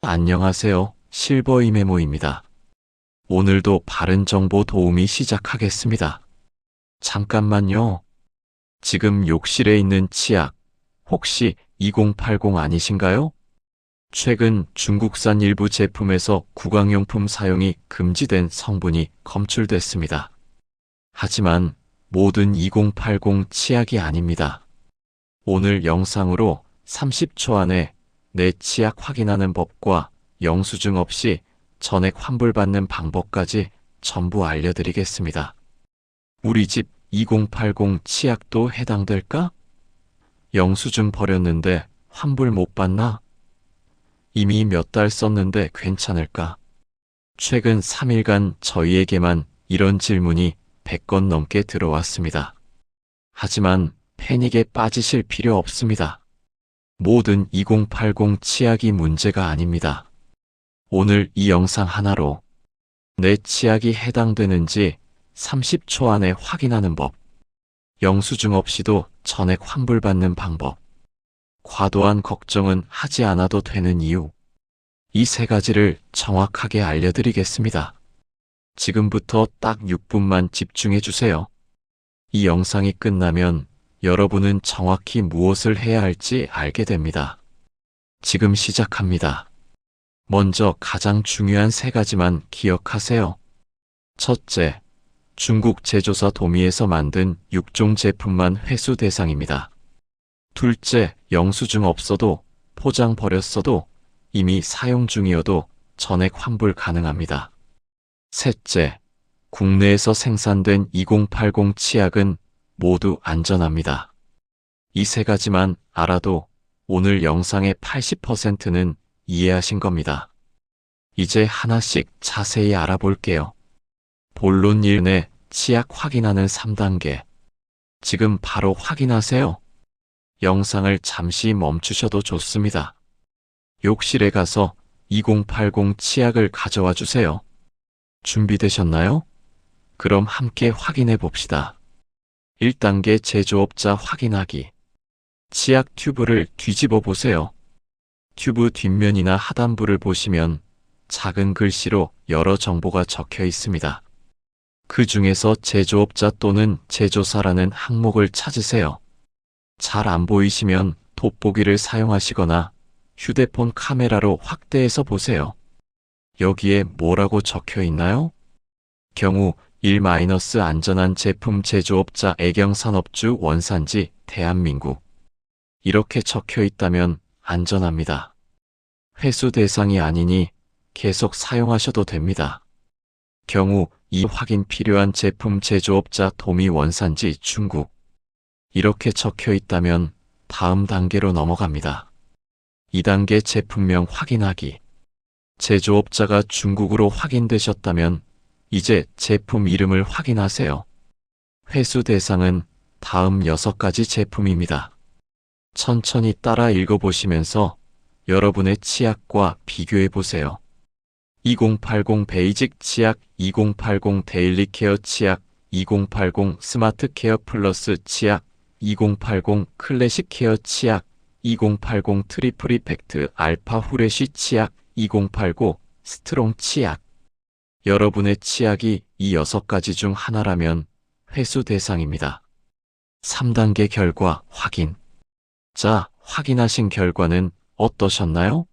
안녕하세요. 실버이메모입니다. 오늘도 바른 정보 도우미 시작하겠습니다. 잠깐만요. 지금 욕실에 있는 치약, 혹시 2080 아니신가요? 최근 중국산 일부 제품에서 구강용품 사용이 금지된 성분이 검출됐습니다. 하지만 모든 2080 치약이 아닙니다. 오늘 영상으로 30초 안에 내 치약 확인하는 법과 영수증 없이 전액 환불받는 방법까지 전부 알려드리겠습니다. 우리 집 2080 치약도 해당될까? 영수증 버렸는데 환불 못 받나? 이미 몇 달 썼는데 괜찮을까? 최근 3일간 저희에게만 이런 질문이 100건 넘게 들어왔습니다. 하지만 패닉에 빠지실 필요 없습니다. 모든 2080 치약이 문제가 아닙니다. 오늘 이 영상 하나로 내 치약이 해당되는지 30초 안에 확인하는 법, 영수증 없이도 전액 환불받는 방법, 과도한 걱정은 하지 않아도 되는 이유, 이 세 가지를 정확하게 알려드리겠습니다. 지금부터 딱 6분만 집중해 주세요. 이 영상이 끝나면 여러분은 정확히 무엇을 해야 할지 알게 됩니다. 지금 시작합니다. 먼저 가장 중요한 세 가지만 기억하세요. 첫째, 중국 제조사 도미에서 만든 6종 제품만 회수 대상입니다. 둘째, 영수증 없어도 포장 버렸어도 이미 사용 중이어도 전액 환불 가능합니다. 셋째, 국내에서 생산된 2080 치약은 모두 안전합니다. 이 세 가지만 알아도 오늘 영상의 80%는 이해하신 겁니다. 이제 하나씩 자세히 알아볼게요. 본론 1 내 치약 확인하는 3단계. 지금 바로 확인하세요. 영상을 잠시 멈추셔도 좋습니다. 욕실에 가서 2080 치약을 가져와 주세요. 준비되셨나요? 그럼 함께 확인해 봅시다. 1단계 제조업자 확인하기. 치약 튜브를 뒤집어 보세요. 튜브 뒷면이나 하단부를 보시면 작은 글씨로 여러 정보가 적혀 있습니다. 그 중에서 제조업자 또는 제조사라는 항목을 찾으세요. 잘 안 보이시면 돋보기를 사용하시거나 휴대폰 카메라로 확대해서 보세요. 여기에 뭐라고 적혀 있나요? 경우 1- 안전한 제품 제조업자 애경산업주 원산지 대한민국. 이렇게 적혀 있다면 안전합니다. 회수 대상이 아니니 계속 사용하셔도 됩니다. 경우 2 확인 필요한 제품 제조업자 도미 원산지 중국. 이렇게 적혀 있다면 다음 단계로 넘어갑니다. 2단계 제품명 확인하기. 제조업자가 중국으로 확인되셨다면 이제 제품 이름을 확인하세요. 회수 대상은 다음 6가지 제품입니다. 천천히 따라 읽어보시면서 여러분의 치약과 비교해 보세요. 2080 베이직 치약, 2080 데일리 케어 치약, 2080 스마트 케어 플러스 치약, 2080 클래식 케어 치약, 2080 트리플 이펙트 알파 후레쉬 치약, 2089 스트롱 치약. 여러분의 치약이 이 6가지 중 하나라면 회수 대상입니다. 3단계 결과 확인. 자, 확인하신 결과는 어떠셨나요?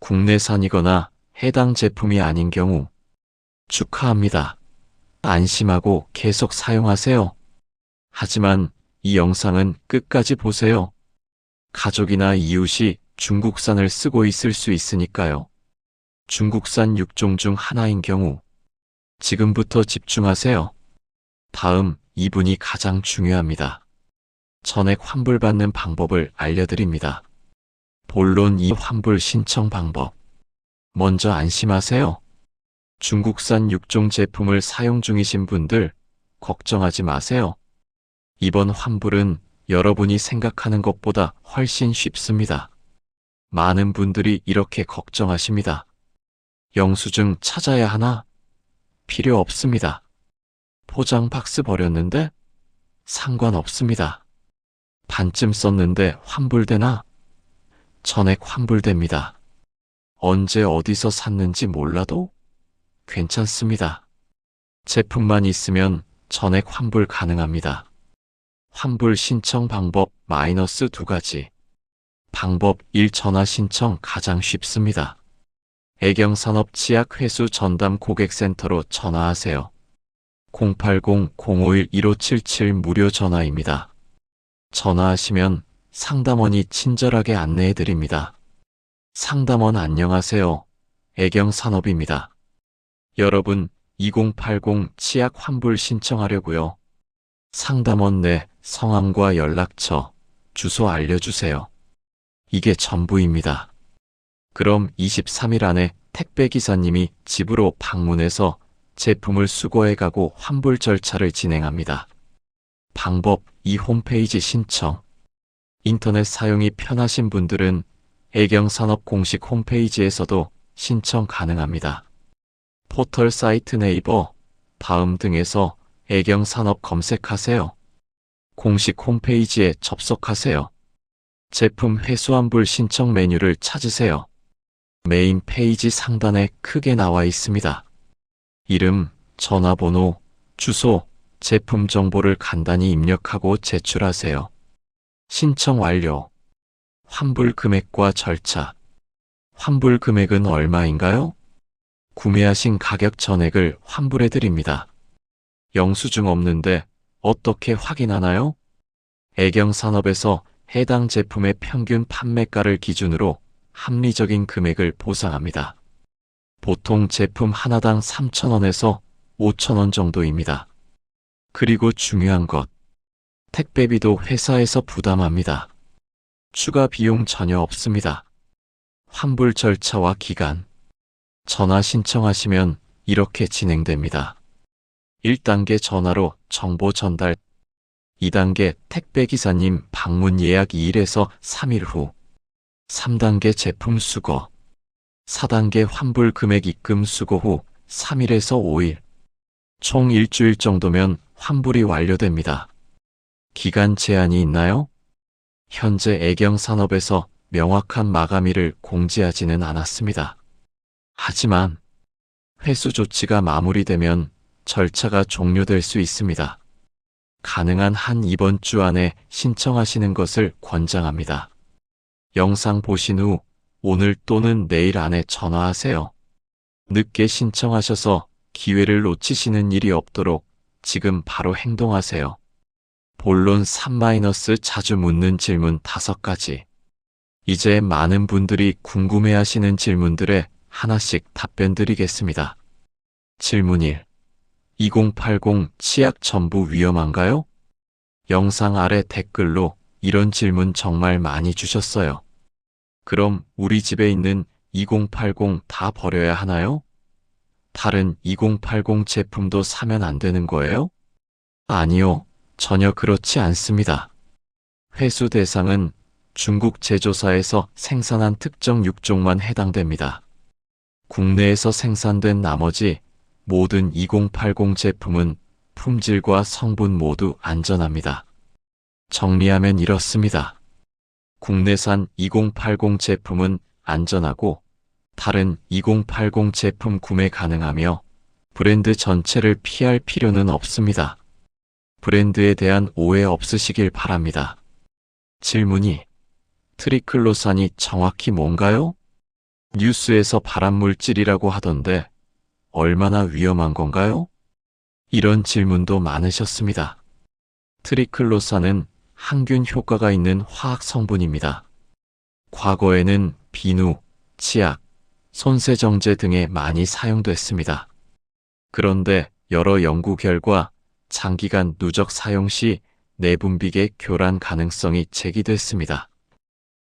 국내산이거나 해당 제품이 아닌 경우 축하합니다. 안심하고 계속 사용하세요. 하지만 이 영상은 끝까지 보세요. 가족이나 이웃이 중국산을 쓰고 있을 수 있으니까요. 중국산 6종 중 하나인 경우 지금부터 집중하세요. 다음 2분이 가장 중요합니다. 전액 환불받는 방법을 알려드립니다. 본론 2 환불 신청 방법. 먼저 안심하세요. 중국산 6종 제품을 사용 중이신 분들 걱정하지 마세요. 이번 환불은 여러분이 생각하는 것보다 훨씬 쉽습니다. 많은 분들이 이렇게 걱정하십니다. 영수증 찾아야 하나? 필요 없습니다. 포장 박스 버렸는데? 상관없습니다. 반쯤 썼는데 환불되나? 전액 환불됩니다. 언제 어디서 샀는지 몰라도 괜찮습니다. 제품만 있으면 전액 환불 가능합니다. 환불 신청 방법 -2가지. 방법 1. 전화 신청 가장 쉽습니다. 애경산업 치약회수 전담 고객센터로 전화하세요. 080-051-1577 무료 전화입니다. 전화하시면 상담원이 친절하게 안내해드립니다. 상담원 안녕하세요. 애경산업입니다. 여러분 2080 치약 환불 신청하려고요. 상담원 내 성함과 연락처, 주소 알려주세요. 이게 전부입니다. 그럼 23일 안에 택배기사님이 집으로 방문해서 제품을 수거해가고 환불 절차를 진행합니다. 방법 2. 홈페이지 신청. 인터넷 사용이 편하신 분들은 애경산업 공식 홈페이지에서도 신청 가능합니다. 포털 사이트 네이버, 다음 등에서 애경산업 검색하세요. 공식 홈페이지에 접속하세요. 제품 회수환불 신청 메뉴를 찾으세요. 메인 페이지 상단에 크게 나와 있습니다. 이름, 전화번호, 주소, 제품 정보를 간단히 입력하고 제출하세요. 신청 완료. 환불 금액과 절차. 환불 금액은 얼마인가요? 구매하신 가격 전액을 환불해 드립니다. 영수증 없는데 어떻게 확인하나요? 애경산업에서 해당 제품의 평균 판매가를 기준으로 합리적인 금액을 보상합니다. 보통 제품 하나당 3,000원에서 5,000원 정도입니다. 그리고 중요한 것, 택배비도 회사에서 부담합니다. 추가 비용 전혀 없습니다. 환불 절차와 기간. 전화 신청하시면 이렇게 진행됩니다. 1단계 전화로 정보 전달. 2단계 택배기사님 방문 예약 2일에서 3일 후. 3단계 제품 수거. 4단계 환불 금액 입금 수거 후 3일에서 5일. 총 일주일 정도면 환불이 완료됩니다. 기간 제한이 있나요? 현재 애경산업에서 명확한 마감일을 공지하지는 않았습니다. 하지만 회수 조치가 마무리되면 절차가 종료될 수 있습니다. 가능한 한 이번 주 안에 신청하시는 것을 권장합니다. 영상 보신 후 오늘 또는 내일 안에 전화하세요. 늦게 신청하셔서 기회를 놓치시는 일이 없도록 지금 바로 행동하세요. 본론 3- 자주 묻는 질문 5가지. 이제 많은 분들이 궁금해하시는 질문들에 하나씩 답변 드리겠습니다. 질문 1. 2080 치약 전부 위험한가요? 영상 아래 댓글로 이런 질문 정말 많이 주셨어요. 그럼 우리 집에 있는 2080 다 버려야 하나요? 다른 2080 제품도 사면 안 되는 거예요? 아니요, 전혀 그렇지 않습니다. 회수 대상은 중국 제조사에서 생산한 특정 육종만 해당됩니다. 국내에서 생산된 나머지 모든 2080 제품은 품질과 성분 모두 안전합니다. 정리하면 이렇습니다. 국내산 2080 제품은 안전하고 다른 2080 제품 구매 가능하며 브랜드 전체를 피할 필요는 없습니다. 브랜드에 대한 오해 없으시길 바랍니다. 질문 2. 트리클로산이 정확히 뭔가요? 뉴스에서 발암물질이라고 하던데 얼마나 위험한 건가요? 이런 질문도 많으셨습니다. 트리클로산은 항균 효과가 있는 화학 성분입니다. 과거에는 비누, 치약, 손세정제 등에 많이 사용됐습니다. 그런데 여러 연구 결과 장기간 누적 사용 시 내분비계 교란 가능성이 제기됐습니다.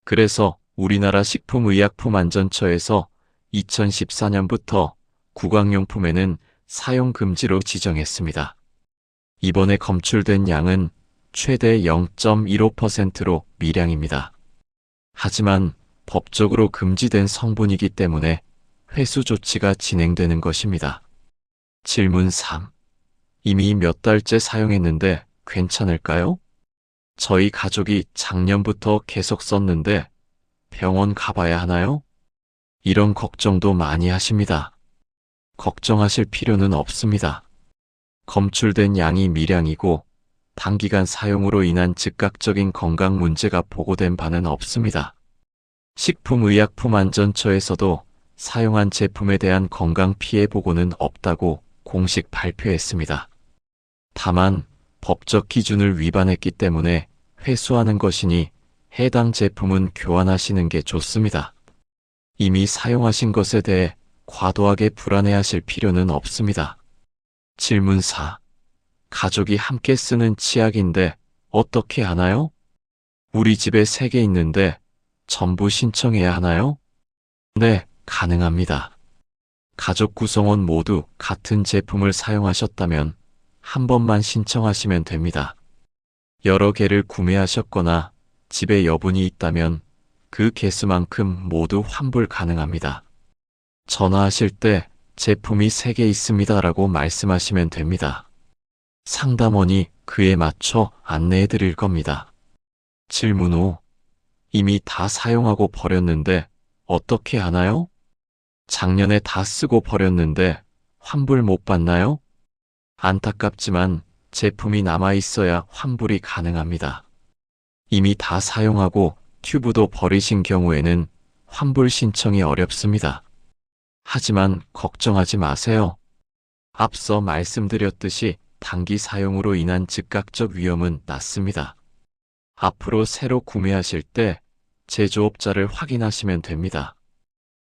그래서 우리나라 식품의약품안전처에서 2014년부터 구강용품에는 사용 금지로 지정했습니다. 이번에 검출된 양은 최대 0.15%로 미량입니다. 하지만 법적으로 금지된 성분이기 때문에 회수 조치가 진행되는 것입니다. 질문 3. 이미 몇 달째 사용했는데 괜찮을까요? 저희 가족이 작년부터 계속 썼는데 병원 가봐야 하나요? 이런 걱정도 많이 하십니다. 걱정하실 필요는 없습니다. 검출된 양이 미량이고 단기간 사용으로 인한 즉각적인 건강 문제가 보고된 바는 없습니다. 식품의약품안전처에서도 사용한 제품에 대한 건강 피해 보고는 없다고 공식 발표했습니다. 다만 법적 기준을 위반했기 때문에 회수하는 것이니 해당 제품은 교환하시는 게 좋습니다. 이미 사용하신 것에 대해 과도하게 불안해하실 필요는 없습니다. 질문 4. 가족이 함께 쓰는 치약인데 어떻게 하나요? 우리 집에 3개 있는데 전부 신청해야 하나요? 네, 가능합니다. 가족 구성원 모두 같은 제품을 사용하셨다면 한 번만 신청하시면 됩니다. 여러 개를 구매하셨거나 집에 여분이 있다면 그 개수만큼 모두 환불 가능합니다. 전화하실 때 제품이 3개 있습니다라고 말씀하시면 됩니다. 상담원이 그에 맞춰 안내해 드릴 겁니다. 질문 5. 이미 다 사용하고 버렸는데 어떻게 하나요? 작년에 다 쓰고 버렸는데 환불 못 받나요? 안타깝지만 제품이 남아 있어야 환불이 가능합니다. 이미 다 사용하고 튜브도 버리신 경우에는 환불 신청이 어렵습니다. 하지만 걱정하지 마세요. 앞서 말씀드렸듯이 단기 사용으로 인한 즉각적 위험은 낮습니다. 앞으로 새로 구매하실 때 제조업자를 확인하시면 됩니다.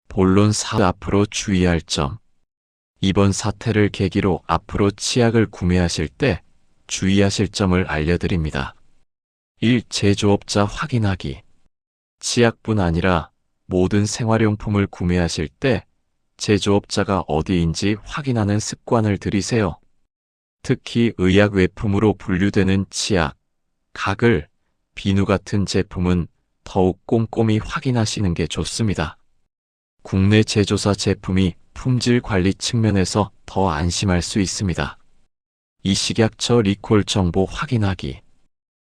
본론 4. 앞으로 주의할 점. 이번 사태를 계기로 앞으로 치약을 구매하실 때 주의하실 점을 알려드립니다. 1. 제조업자 확인하기. 치약뿐 아니라 모든 생활용품을 구매하실 때 제조업자가 어디인지 확인하는 습관을 들이세요. 특히 의약외품으로 분류되는 치약, 가글, 비누 같은 제품은 더욱 꼼꼼히 확인하시는 게 좋습니다. 국내 제조사 제품이 품질 관리 측면에서 더 안심할 수 있습니다. 이 식약처 리콜 정보 확인하기.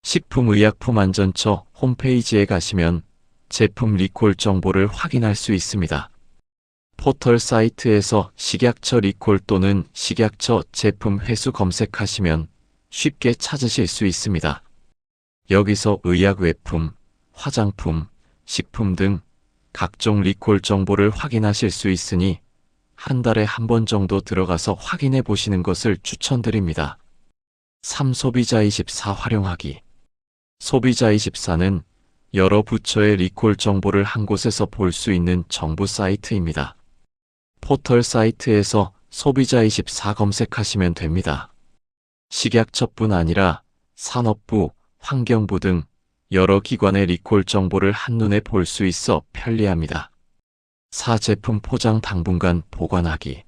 식품의약품안전처 홈페이지에 가시면 제품 리콜 정보를 확인할 수 있습니다. 포털 사이트에서 식약처 리콜 또는 식약처 제품 회수 검색하시면 쉽게 찾으실 수 있습니다. 여기서 의약외품, 화장품, 식품 등 각종 리콜 정보를 확인하실 수 있으니 한 달에 한 번 정도 들어가서 확인해 보시는 것을 추천드립니다. 3. 소비자24 활용하기. 소비자24는 여러 부처의 리콜 정보를 한 곳에서 볼 수 있는 정부 사이트입니다. 포털 사이트에서 소비자24 검색하시면 됩니다. 식약처뿐 아니라 산업부, 환경부 등 여러 기관의 리콜 정보를 한눈에 볼 수 있어 편리합니다. 4. 제품 포장 당분간 보관하기.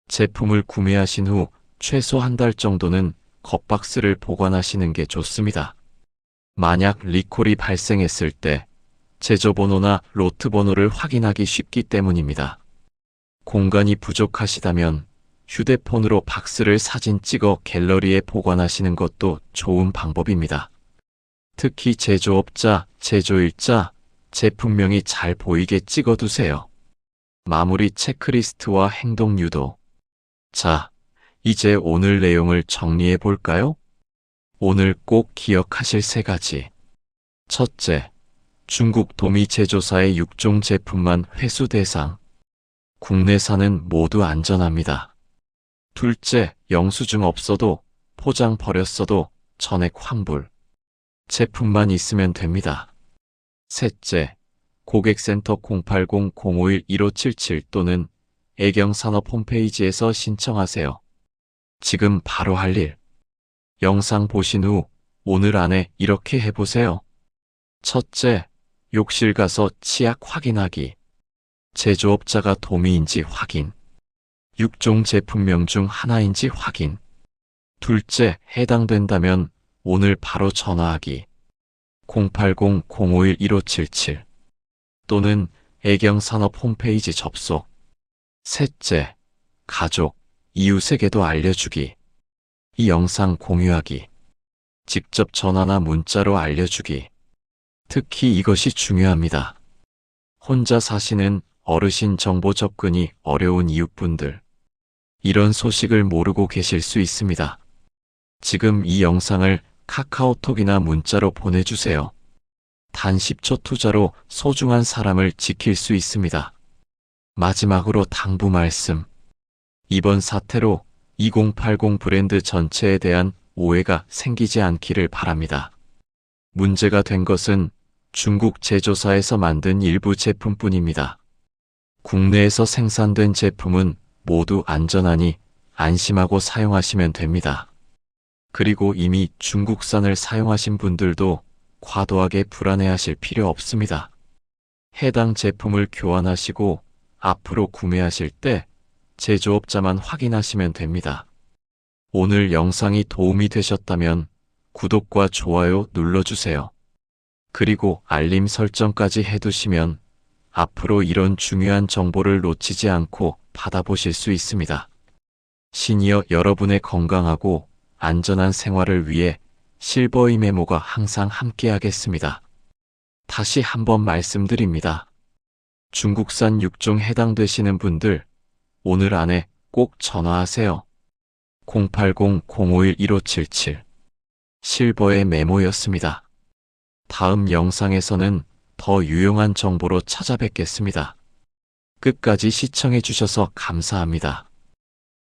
제품을 구매하신 후 최소 한 달 정도는 겉박스를 보관하시는 게 좋습니다. 만약 리콜이 발생했을 때 제조번호나 로트 번호를 확인하기 쉽기 때문입니다. 공간이 부족하시다면 휴대폰으로 박스를 사진 찍어 갤러리에 보관하시는 것도 좋은 방법입니다. 특히 제조업자, 제조일자, 제품명이 잘 보이게 찍어두세요. 마무리 체크리스트와 행동 유도. 자, 이제 오늘 내용을 정리해 볼까요? 오늘 꼭 기억하실 3가지. 첫째, 중국 도미 제조사의 6종 제품만 회수 대상. 국내산은 모두 안전합니다. 둘째, 영수증 없어도 포장 버렸어도 전액 환불. 제품만 있으면 됩니다. 셋째, 고객센터 080-051-1577 또는 애경산업 홈페이지에서 신청하세요. 지금 바로 할 일. 영상 보신 후 오늘 안에 이렇게 해보세요. 첫째, 욕실 가서 치약 확인하기. 제조업자가 도미인지 확인. 6종 제품명 중 하나인지 확인. 둘째, 해당된다면 오늘 바로 전화하기. 080-051-1577 또는 애경산업 홈페이지 접속. 셋째, 가족, 이웃에게도 알려주기. 이 영상 공유하기. 직접 전화나 문자로 알려주기. 특히 이것이 중요합니다. 혼자 사시는 어르신 정보 접근이 어려운 이웃분들. 이런 소식을 모르고 계실 수 있습니다. 지금 이 영상을 카카오톡이나 문자로 보내주세요. 단 10초 투자로 소중한 사람을 지킬 수 있습니다. 마지막으로 당부 말씀. 이번 사태로 2080 브랜드 전체에 대한 오해가 생기지 않기를 바랍니다. 문제가 된 것은 중국 제조사에서 만든 일부 제품뿐입니다. 국내에서 생산된 제품은 모두 안전하니 안심하고 사용하시면 됩니다. 그리고 이미 중국산을 사용하신 분들도 과도하게 불안해하실 필요 없습니다. 해당 제품을 교환하시고 앞으로 구매하실 때 제조업자만 확인하시면 됩니다. 오늘 영상이 도움이 되셨다면 구독과 좋아요 눌러주세요. 그리고 알림 설정까지 해두시면 앞으로 이런 중요한 정보를 놓치지 않고 받아보실 수 있습니다. 시니어 여러분의 건강하고 안전한 생활을 위해 실버이 메모가 항상 함께하겠습니다. 다시 한번 말씀드립니다. 중국산 6종 해당되시는 분들 오늘 안에 꼭 전화하세요. 080-051-1577 실버의 메모였습니다. 다음 영상에서는 더 유용한 정보로 찾아뵙겠습니다. 끝까지 시청해 주셔서 감사합니다.